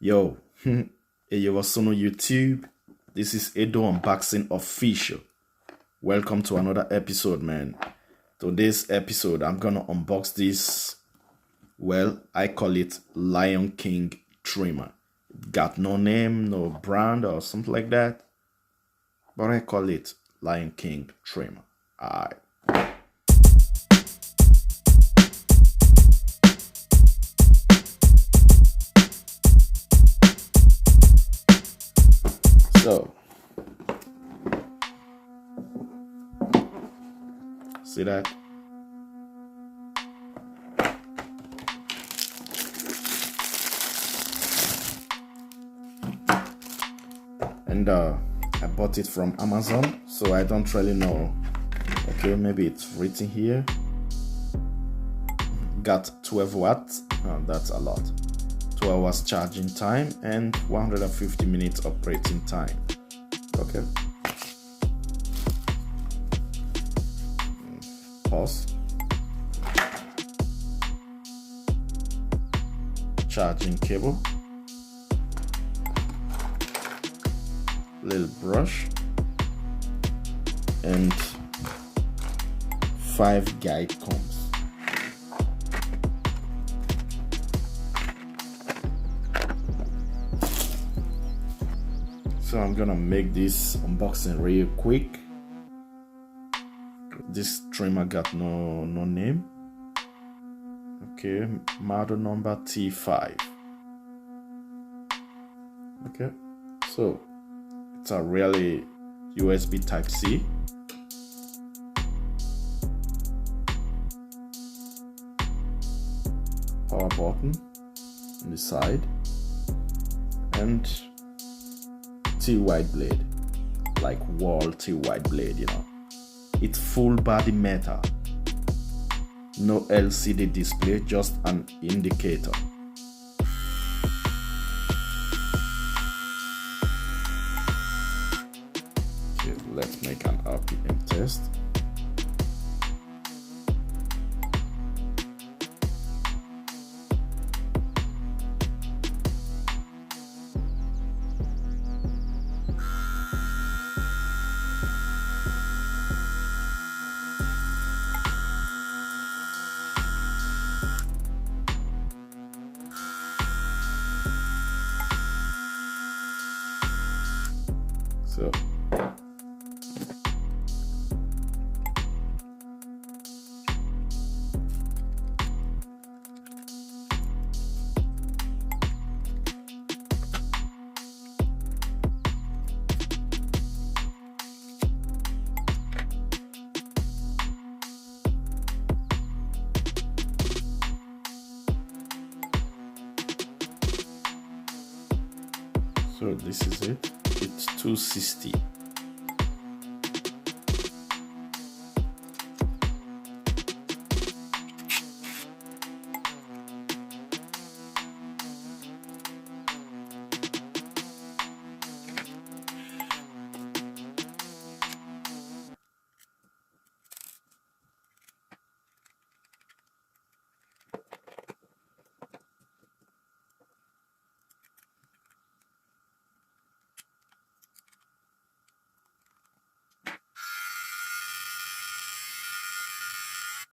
Yo, hey, yo, what's on YouTube? This is Edo Unboxing Official. Welcome to another episode, man. Today's episode, I'm gonna unbox this. Well, I call it Lion King trimmer. Got no name, no brand, or something like that, but I call it Lion King trimmer. Alright. So, see that? And I bought it from Amazon, so I don't really know. Okay, maybe it's written here. Got 12 watts, that's a lot. 2 hours charging time and 150 minutes operating time. Okay. Pause. Charging cable. Little brush. And 5 guide combs. So I'm gonna make this unboxing real quick. This trimmer got no name. Okay, model number T5. Okay, so it's a really USB Type-C. Power button on the side and T-wide blade, like wall T-wide blade, you know. It's full body metal. No LCD display, just an indicator. Okay, let's make an RPM test. So this is it. It's 260.